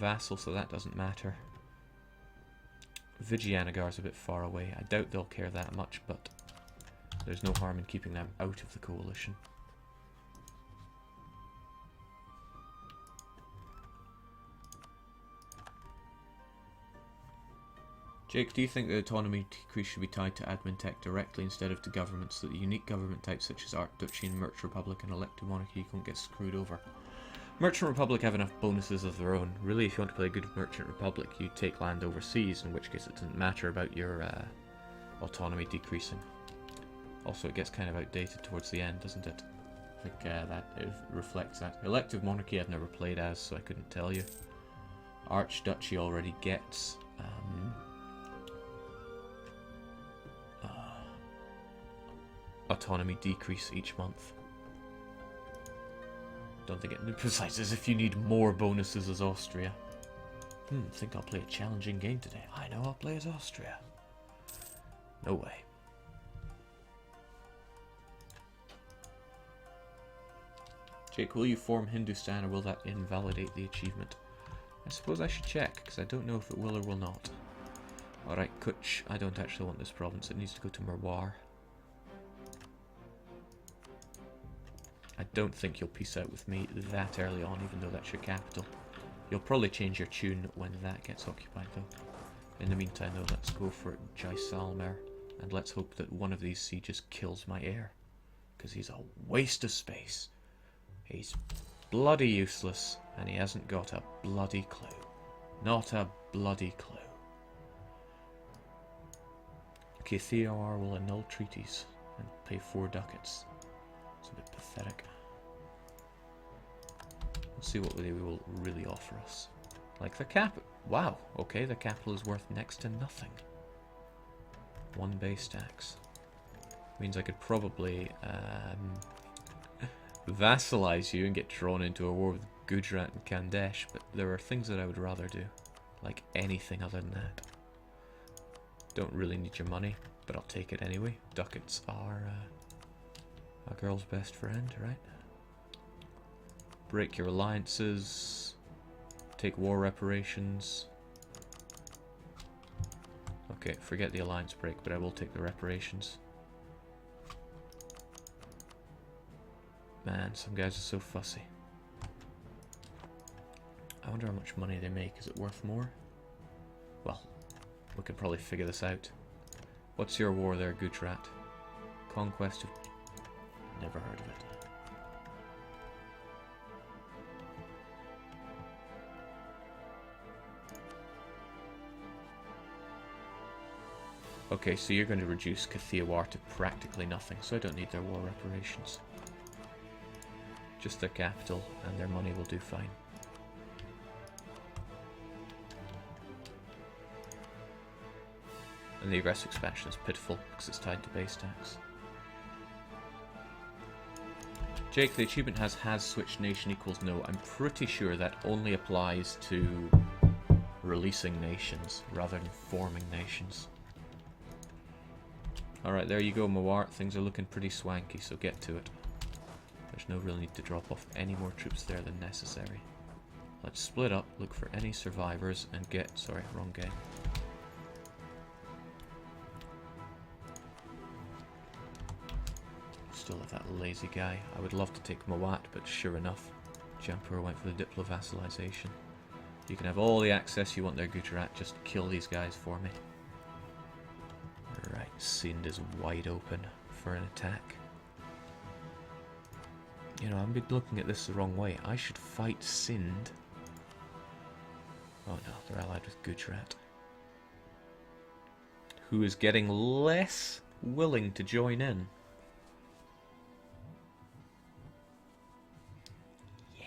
vassal, so that doesn't matter. Vijayanagar's a bit far away. I doubt they'll care that much, but there's no harm in keeping them out of the coalition. Jake, do you think the autonomy decrease should be tied to admin tech directly instead of to governments, so that the unique government types such as Archduchy and Merch Republic and elective monarchy don't get screwed over? Merchant Republic have enough bonuses of their own. Really, if you want to play a good Merchant Republic, you take land overseas, in which case it doesn't matter about your autonomy decreasing. Also, it gets kind of outdated towards the end, doesn't it? I think that it reflects that. Elective monarchy I've never played as, so I couldn't tell you. Archduchy already gets autonomy decrease each month. Don't think it emphasizes if you need more bonuses as Austria. Think I'll play a challenging game today. I know I'll play as Austria. No way. Jake, will you form Hindustan or will that invalidate the achievement? I suppose I should check, because I don't know if it will or will not. Alright, Kutch. I don't actually want this province. It needs to go to Merwar. I don't think you'll peace out with me that early on, even though that's your capital. You'll probably change your tune when that gets occupied, though. In the meantime, though, let's go for Jaisalmer, and let's hope that one of these sieges kills my heir, because he's a waste of space. He's bloody useless, and he hasn't got a bloody clue. Not a bloody clue. Kithiar will annul treaties and pay 4 ducats. It's a bit pathetic. Let's see what they will really offer us. Like the cap. Wow, okay, the capital is worth next to nothing. 1 base tax. Means I could probably vassalize you and get drawn into a war with Gujarat and Khandesh, but there are things that I would rather do. Like anything other than that. Don't really need your money, but I'll take it anyway. Ducats are a girl's best friend, right? Break your alliances. Take war reparations. Okay, forget the alliance break, but I will take the reparations. Man, some guys are so fussy. I wonder how much money they make. Is it worth more? Well, we could probably figure this out. What's your war there, Gujarat? Conquest of... Never heard of it. Okay, so you're going to reduce Kathiawar to practically nothing, so I don't need their war reparations. Just their capital, and their money will do fine. And the aggressive expansion is pitiful, because it's tied to base tax. Jake, the achievement has switched nation equals no. I'm pretty sure that only applies to releasing nations, rather than forming nations. Alright, there you go, Mawar. Things are looking pretty swanky, so get to it. There's no real need to drop off any more troops there than necessary. Let's split up, look for any survivors, and get... Sorry, wrong game. Still have that lazy guy. I would love to take Mawat, but sure enough, Jampur went for the Diplo vassalization. You can have all the access you want there, Gujarat. Just kill these guys for me. Right, Sindh is wide open for an attack. You know, I've been looking at this the wrong way. I should fight Sindh. Oh no, they're allied with Gujarat. Who is getting less willing to join in. Yeah.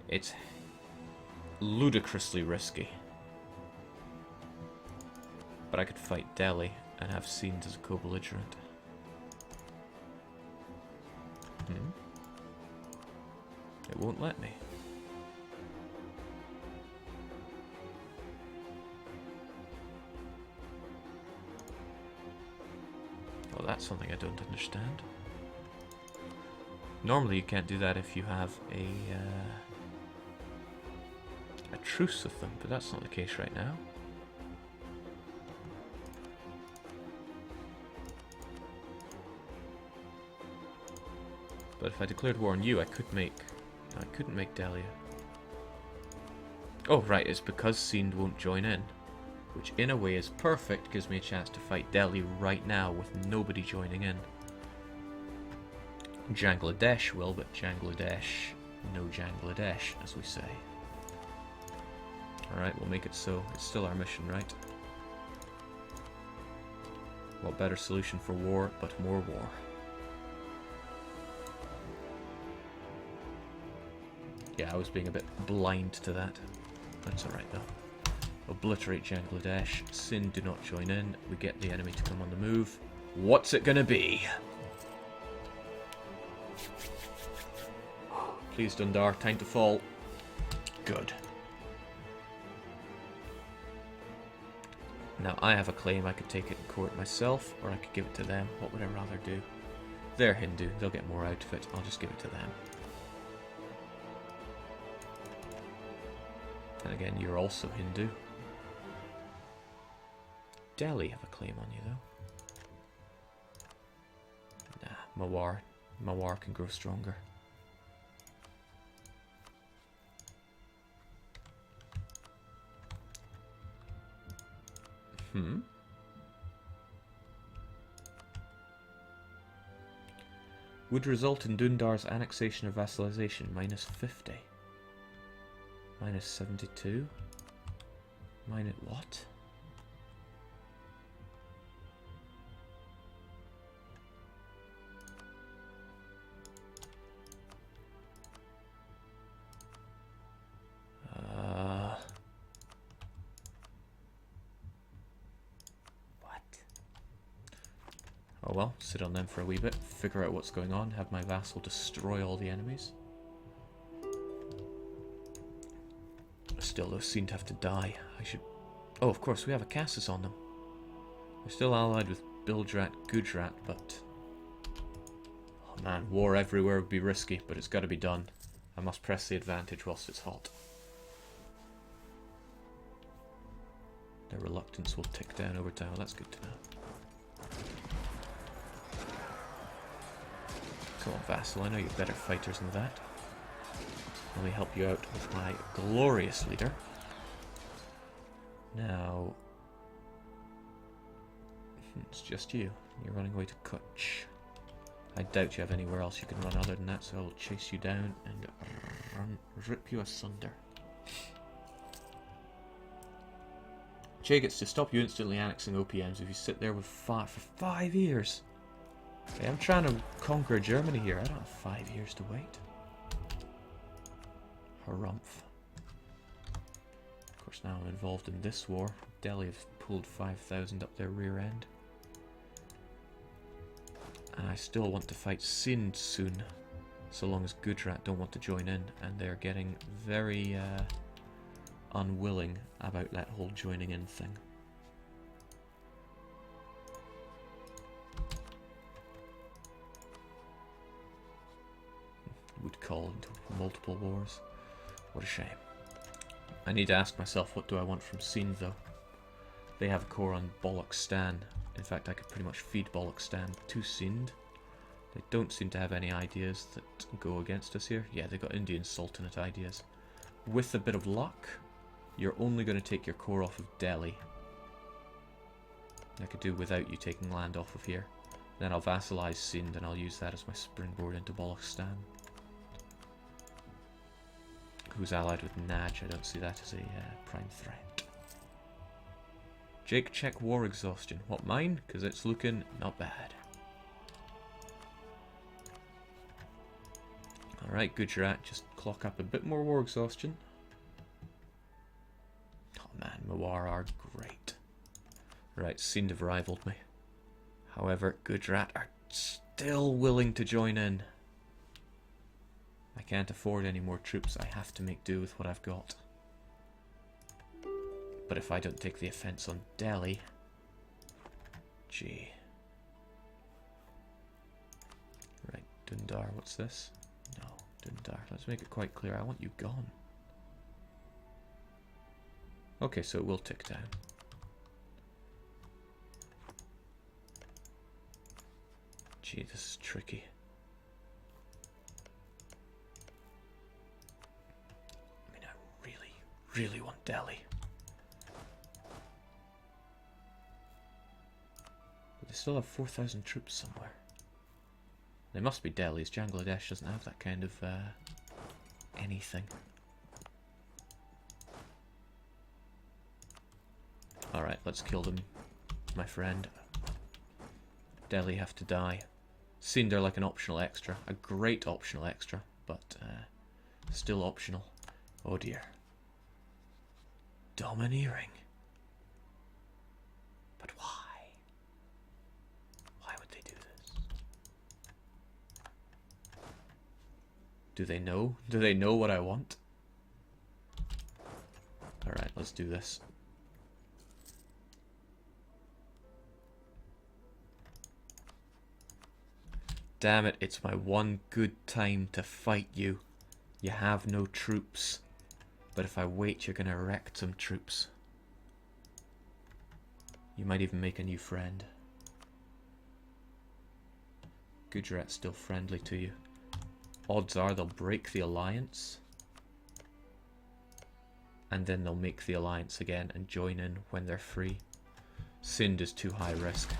It's ludicrously risky. But I could fight Delhi and have Sindh as a co-belligerent. It won't let me. Well, that's something I don't understand. Normally you can't do that if you have a truce with them, but that's not the case right now. But if I declared war on you, I couldn't make Delhi. Oh, right, it's because Sind won't join in. Which, in a way, is perfect. Gives me a chance to fight Delhi right now with nobody joining in. Bangladesh will, but Bangladesh, no Bangladesh, as we say. Alright, we'll make it so. It's still our mission, right? What better solution for war, but more war? Yeah, I was being a bit blind to that. That's alright though. Obliterate Bangladesh. Sind do not join in. We get the enemy to come on the move. What's it gonna be? Please, Dundar, time to fall. Good. Now, I have a claim. I could take it in court myself, or I could give it to them. What would I rather do? They're Hindu. They'll get more out of it. I'll just give it to them. And again, you're also Hindu. Delhi have a claim on you, though. Nah, Mawar can grow stronger. Would result in Dundar's annexation or vassalization, minus 50. Minus 72. Minus what? Oh well, sit on them for a wee bit, figure out what's going on, have my vassal destroy all the enemies. Still, those seem to have to die. I should... Oh, of course, we have a Cassis on them. We're still allied with Bildrat, Gujarat, but... Oh man, war everywhere would be risky, but it's got to be done. I must press the advantage whilst it's hot. Their reluctance will tick down over time. Well, that's good to know. Come on, vassal, I know you're better fighters than that. Let me help you out with my glorious leader. Now... It's just you. You're running away to Kutch. I doubt you have anywhere else you can run other than that, so I'll chase you down and rip you asunder. Che gets to stop you instantly annexing OPMs if you sit there with for 5 years. Hey, I'm trying to conquer Germany here. I don't have 5 years to wait. Harumph. Of course, now I'm involved in this war. Delhi have pulled 5,000 up their rear end. And I still want to fight Sind soon, so long as Gujarat don't want to join in, and they're getting very unwilling about that whole joining in thing. Would call into multiple wars. What a shame. I need to ask myself, what do I want from Sind though? They have a core on Balochstan. In fact, I could pretty much feed Balochstan to Sind. They don't seem to have any ideas that go against us here. Yeah, they've got Indian Sultanate ideas. With a bit of luck, you're only going to take your core off of Delhi. I could do without you taking land off of here. Then I'll vassalize Sind and I'll use that as my springboard into Balochstan. Who's allied with Naj? I don't see that as a prime threat. Jake, check war exhaustion. What, mine? Because it's looking not bad. Alright, Gujarat, just clock up a bit more war exhaustion. Oh man, Mawar are great. Right, Sind have rivaled me. However, Gujarat are still willing to join in. I can't afford any more troops. I have to make do with what I've got. But if I don't take the offense on Delhi... Gee. Right, Dundar, what's this? No, Dundar. Let's make it quite clear. I want you gone. Okay, so it will tick down. Gee, this is tricky. I mean, I really, really want Delhi. But they still have 4,000 troops somewhere. They must be Delhi's. Bangladesh doesn't have that kind of anything. Alright, let's kill them, my friend. Delhi have to die. Sind are like an optional extra. A great optional extra, but still optional. Oh dear. Domineering. But why? Why would they do this? Do they know? Do they know what I want? Alright, let's do this. Damn it, it's my one good time to fight you. You have no troops. But if I wait, you're gonna erect some troops. You might even make a new friend. Gujarat's still friendly to you. Odds are they'll break the alliance. And then they'll make the alliance again and join in when they're free. Sind is too high risk.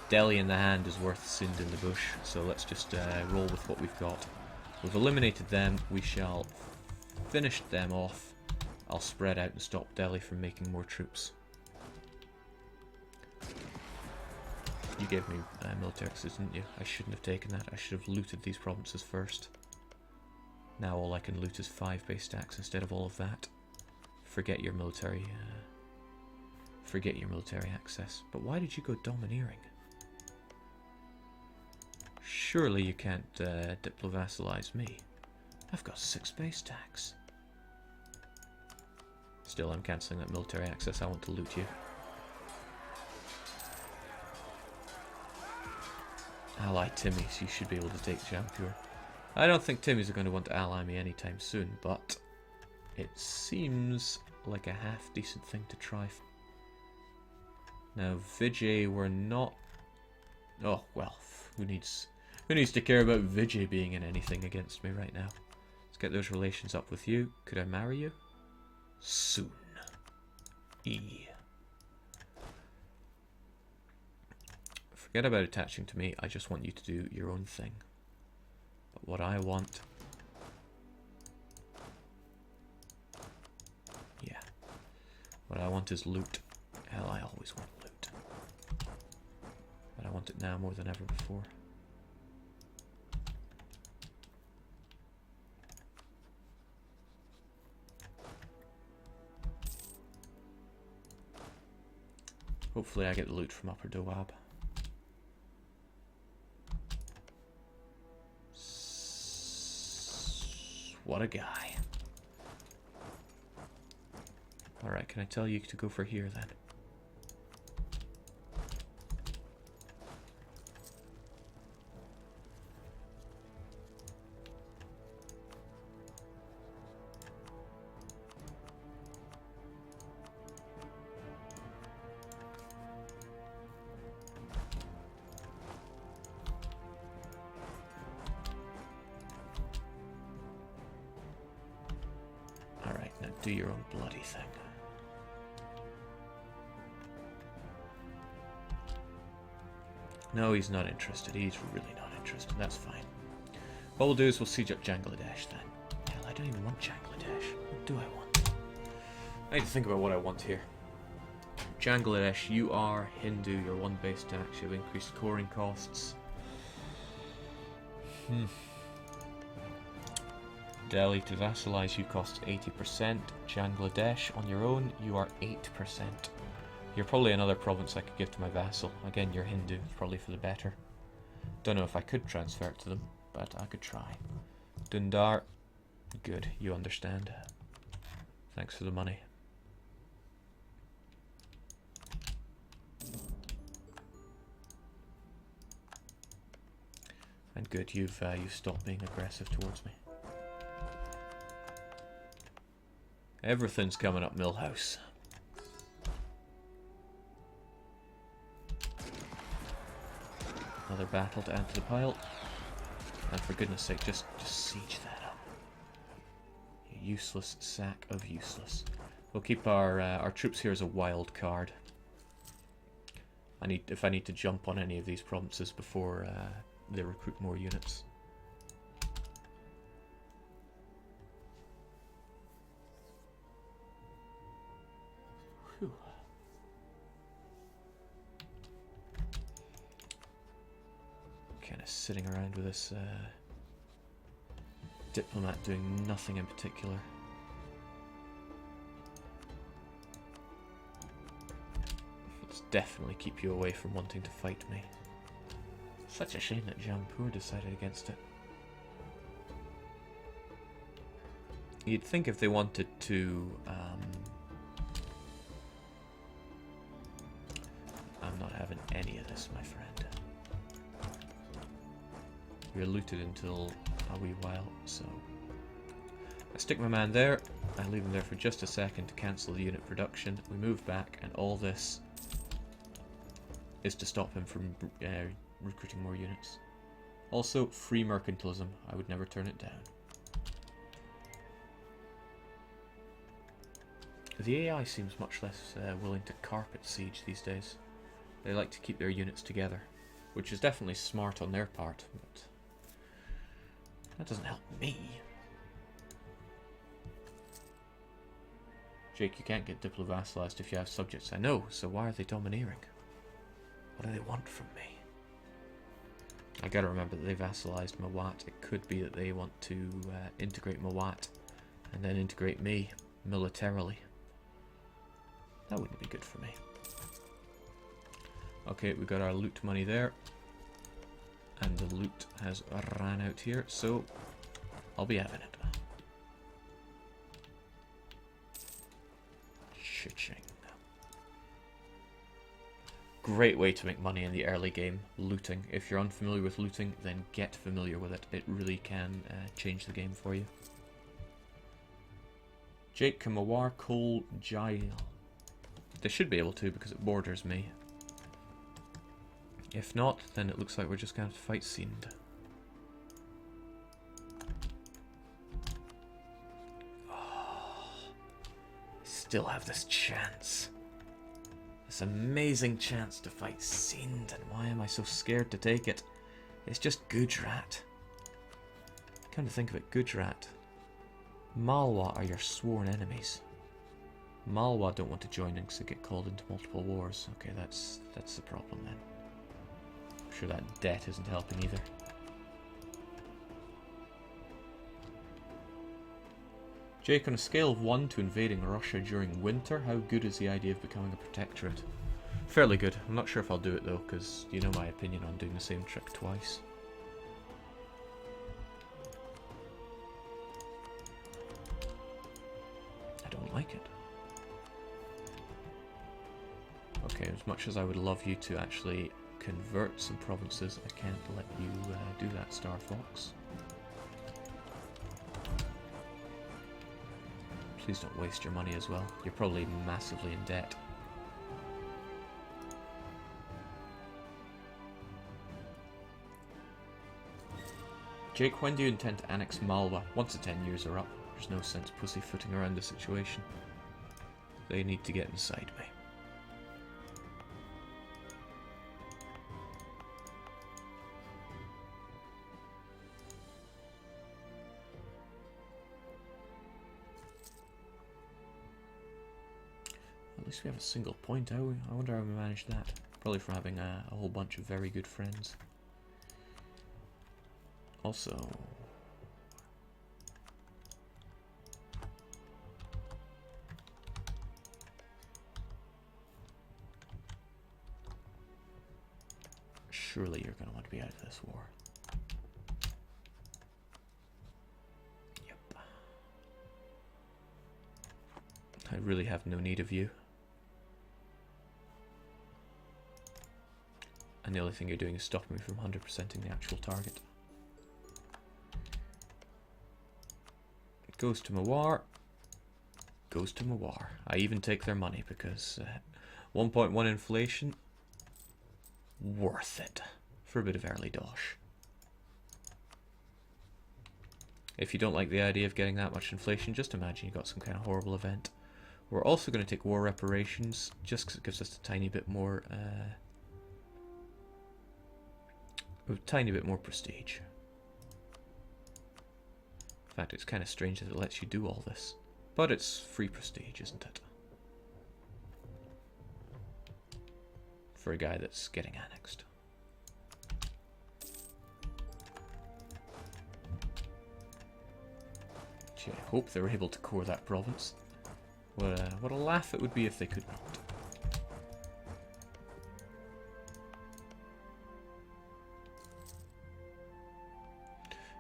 Delhi in the hand is worth Sind in the bush, so let's just roll with what we've got. We've eliminated them, we shall finish them off. I'll spread out and stop Delhi from making more troops. You gave me military access, didn't you? I shouldn't have taken that, I should have looted these provinces first. Now all I can loot is 5 base stacks instead of all of that. Forget your military access. But why did you go domineering? Surely you can't diplo-vassalize me. I've got 6 base stacks. Still, I'm cancelling that military access. I want to loot you. Ally Timmies, you should be able to take Jampur. I don't think Timmies are going to want to ally me anytime soon, but it seems like a half-decent thing to try. Now, Vijay, we're not... Oh, well, who needs to care about Vijay being in anything against me right now? Let's get those relations up with you. Could I marry you? Soon. E. Forget about attaching to me. I just want you to do your own thing. But what I want... Yeah. What I want is loot. Hell, I always want loot. But I want it now more than ever before. Hopefully I get the loot from Upper Doab. What a guy. Alright, can I tell you to go for here then? Do your own bloody thing. No, he's not interested. He's really not interested. That's fine. What we'll do is we'll siege up Bangladesh then. Hell, I don't even want Bangladesh. What do I want? I need to think about what I want here. Bangladesh, you are Hindu. You're 1 base tax. You have increased coring costs. Delhi to vassalize you costs 80%. Bangladesh on your own, you are 8%. You're probably another province I could give to my vassal. Again, you're Hindu, it's probably for the better. Don't know if I could transfer it to them, but I could try. Dundar, good, you understand. Thanks for the money. And good, you've stopped being aggressive towards me. Everything's coming up Millhouse. Another battle to add to the pile. And for goodness sake, just siege that up. You useless sack of useless. We'll keep our troops here as a wild card. If I need to jump on any of these provinces before they recruit more units. Whew. Kind of sitting around with this diplomat doing nothing in particular. Let's definitely keep you away from wanting to fight me. Such a shame that Jampur decided against it. You'd think if they wanted to... I'm not having any of this, my friend. You're looted until a wee while, so... I stick my man there. I leave him there for just a second to cancel the unit production. We move back, and all this is to stop him from recruiting more units. Also, free mercantilism. I would never turn it down. The AI seems much less willing to carpet siege these days. They like to keep their units together, which is definitely smart on their part, but that doesn't help me. Jake, you can't get diplo-vassalized if you have subjects. I know, so why are they domineering? What do they want from me? I gotta remember that they vassalized Mawat. It could be that they want to integrate Mawat and then integrate me militarily. That wouldn't be good for me. Okay, we got our loot money there. And the loot has ran out here, so I'll be having it. Cha-ching. Great way to make money in the early game, looting. If you're unfamiliar with looting, then get familiar with it. It really can change the game for you. Jake, Kamawar, Cole, Jail. They should be able to because it borders me. If not, then it looks like we're just going to have to fight Sind. Oh, still have this chance. This amazing chance to fight Sind, and why am I so scared to take it? It's just Gujarat. Come to think of it, Gujarat. Malwa are your sworn enemies. Malwa don't want to join in because they get called into multiple wars. Okay, that's the problem then. I'm sure that debt isn't helping either. Jake, on a scale of 1 to invading Russia during winter, how good is the idea of becoming a protectorate? Fairly good. I'm not sure if I'll do it though, because you know my opinion on doing the same trick twice. I don't like it. Okay, as much as I would love you to actually convert some provinces, I can't let you do that, Star Fox. Please don't waste your money as well. You're probably massively in debt. Jake, when do you intend to annex Malwa? Once the 10 years are up. There's no sense pussyfooting around the situation. They need to get inside me. At least we have a single point. I wonder how we managed that. Probably from having a whole bunch of very good friends. Also... surely you're going to want to be out of this war. Yep. I really have no need of you. And the only thing you're doing is stopping me from 100%ing the actual target. It goes to Mawar. goes to Mawar. I even take their money because 1.1 inflation, worth it for a bit of early dosh. If you don't like the idea of getting that much inflation, just imagine you got some kind of horrible event. We're also going to take war reparations, just because it gives us a tiny bit more prestige. In fact, it's kind of strange that it lets you do all this. But it's free prestige, isn't it? For a guy that's getting annexed. Gee, I hope they were able to core that province. What a laugh it would be if they could not.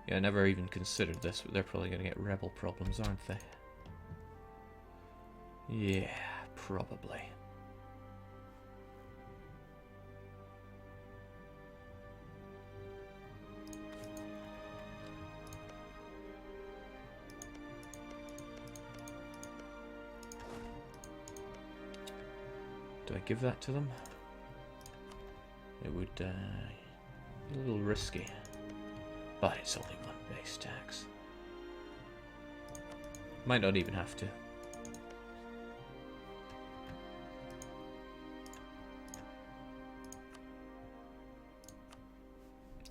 Yeah, I never even considered this, but they're probably going to get rebel problems, aren't they? Yeah, probably. Do I give that to them? It would be a little risky. But it's only one base tax. Might not even have to.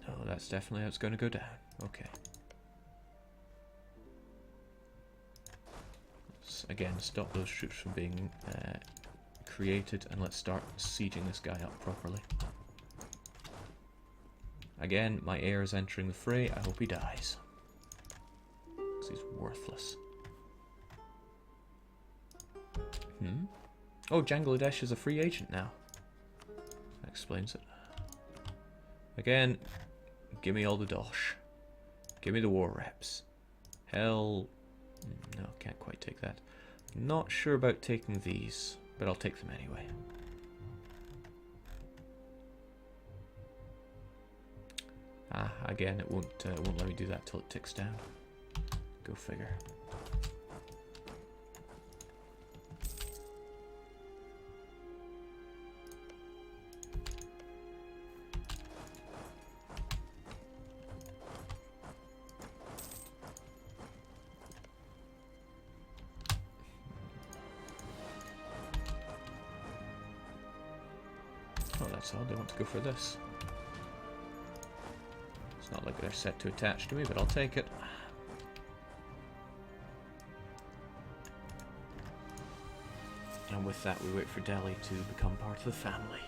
Oh, that's definitely how it's going to go down. Okay. Let's, again, stop those troops from being created, and let's start sieging this guy up properly. Again, my heir is entering the fray. I hope he dies. Because he's worthless. Oh, Bangladesh is a free agent now. That explains it. Again, give me all the dosh. Give me the war reps. Hell... no, can't quite take that. Not sure about taking these, but I'll take them anyway. Ah, again, it won't let me do that till it ticks down. Go figure. Oh, that's odd. They want to go for this. It's not like they're set to attach to me, but I'll take it. And with that, we wait for Delhi to become part of the family.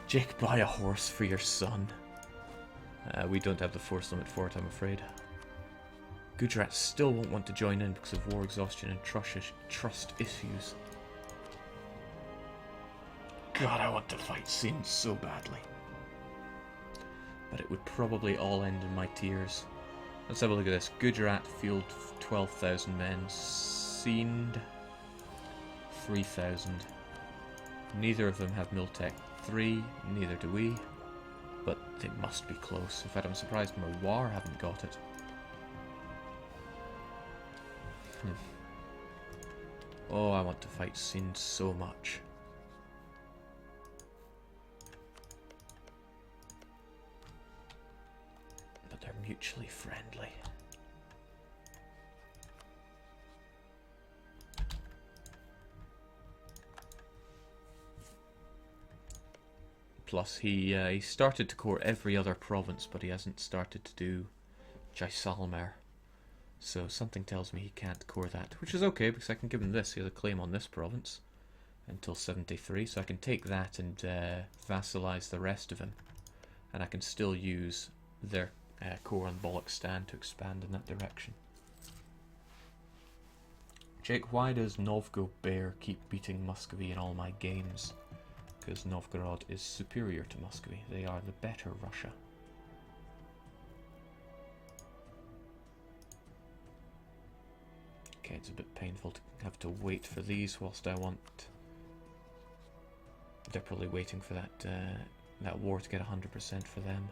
Jake, buy a horse for your son. We don't have the force limit for it, I'm afraid. Gujarat still won't want to join in because of war exhaustion and trust issues. God, I want to fight Sindh so badly. But it would probably all end in my tears. Let's have a look at this. Gujarat field 12,000 men. Sindh 3,000. Neither of them have Miltech 3, neither do we. But they must be close. In fact, I'm surprised Mawar haven't got it. Oh, I want to fight Sindh so much. But they're mutually friendly. Plus, he started to core every other province, but he hasn't started to do Jaisalmer. So something tells me he can't core that, which is okay because I can give him this. He has a claim on this province until 73, so I can take that and vassalize the rest of him, and I can still use their core on Balochstan to expand in that direction. Jake, why does Novgorod Bear keep beating Muscovy in all my games? Because Novgorod is superior to Muscovy. They are the better Russia. Okay, it's a bit painful to have to wait for these whilst I want... They're probably waiting for that that war to get 100% for them.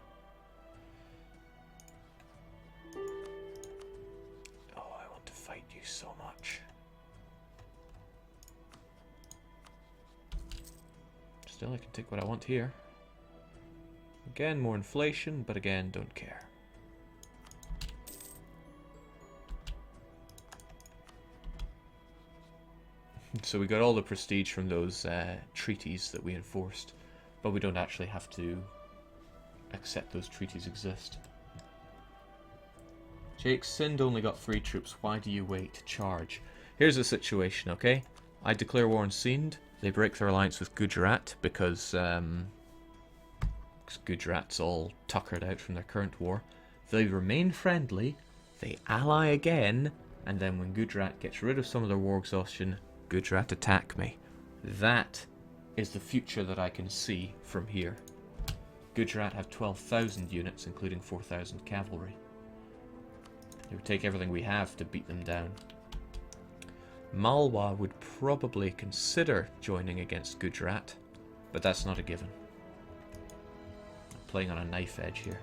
Oh, I want to fight you so much. Still, I can take what I want here. Again, more inflation, but again, don't care. So we got all the prestige from those treaties that we enforced, but we don't actually have to accept those treaties exist. Jake, Sind only got 3 troops. Why do you wait? Charge. Here's the situation, okay? I declare war on Sind. They break their alliance with Gujarat because Gujarat's all tuckered out from their current war. They remain friendly. They ally again, and then when Gujarat gets rid of some of their war exhaustion, Gujarat attack me. That is the future that I can see from here. Gujarat have 12,000 units, including 4,000 cavalry. It would take everything we have to beat them down. Malwa would probably consider joining against Gujarat, but that's not a given. I'm playing on a knife edge here.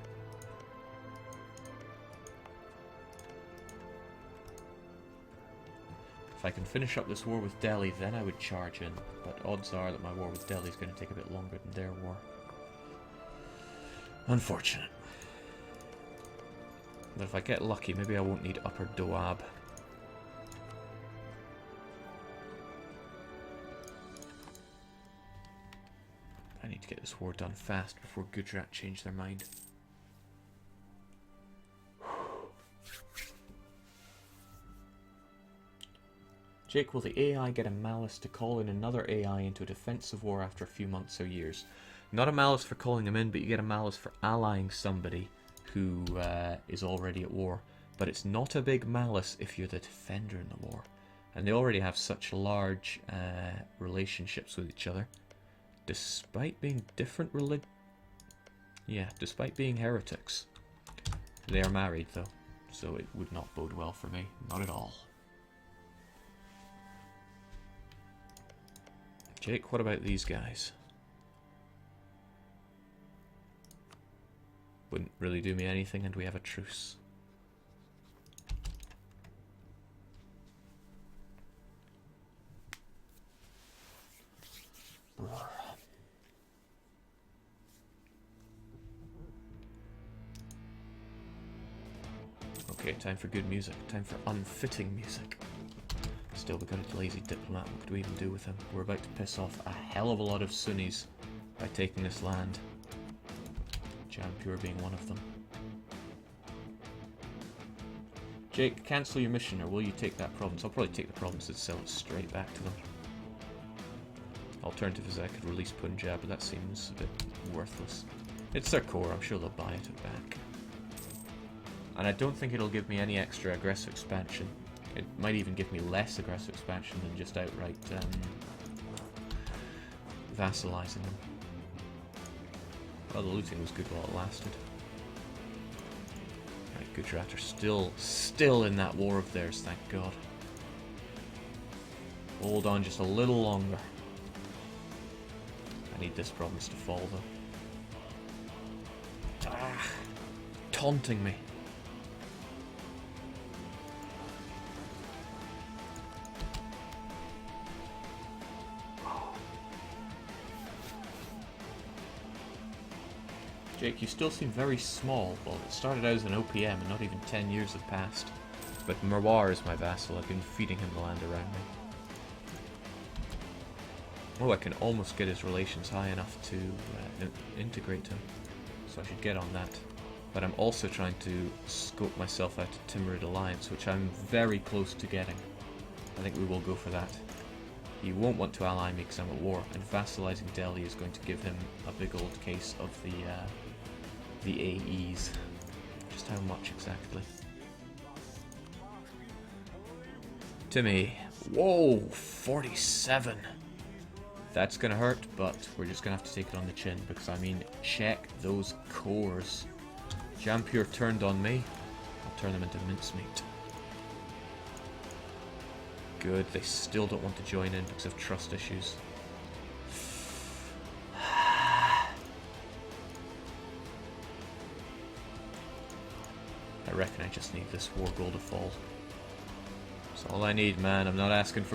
If I can finish up this war with Delhi, then I would charge in, but odds are that my war with Delhi is going to take a bit longer than their war. Unfortunate. But if I get lucky, maybe I won't need Upper Doab. I need to get this war done fast before Gujarat change their mind. Jake, will the AI get a malice to call in another AI into a defensive war after a few months or years? Not a malice for calling them in, but you get a malice for allying somebody who is already at war. But it's not a big malice if you're the defender in the war. And they already have such large relationships with each other. Despite being different despite being heretics. They are married though, so it would not bode well for me. Not at all. Jake, what about these guys? Wouldn't really do me anything, and we have a truce. Okay, time for good music. Time for unfitting music. Still, we got a lazy diplomat. What could we even do with him? We're about to piss off a hell of a lot of Sunnis by taking this land. Jampur being one of them. Jake, cancel your mission, or will you take that province? I'll probably take the province and sell it straight back to them. Alternative is I could release Punjab, but that seems a bit worthless. It's their core, I'm sure they'll buy it back. And I don't think it'll give me any extra aggressive expansion. It might even give me less aggressive expansion than just outright vassalizing them. Well, the looting was good while it lasted. Right, Gujarat are still in that war of theirs, thank God. Hold on just a little longer. I need this province to fall, though. Ah, taunting me. Jake, you still seem very small. Well, it started out as an OPM and not even 10 years have passed. But Marwar is my vassal. I've been feeding him the land around me. Oh, I can almost get his relations high enough to integrate him. So I should get on that. But I'm also trying to scope myself out to Timurid Alliance, which I'm very close to getting. I think we will go for that. He won't want to ally me because I'm at war, and vassalizing Delhi is going to give him a big old case of the AEs. Just how much exactly? Timmy. Whoa, 47. That's gonna hurt, but we're just gonna have to take it on the chin, because I mean, check those cores. Jampur turned on me. I'll turn them into mincemeat. Good, they still don't want to join in because of trust issues. I reckon I just need this war goal to fall. That's all I need, man. I'm not asking for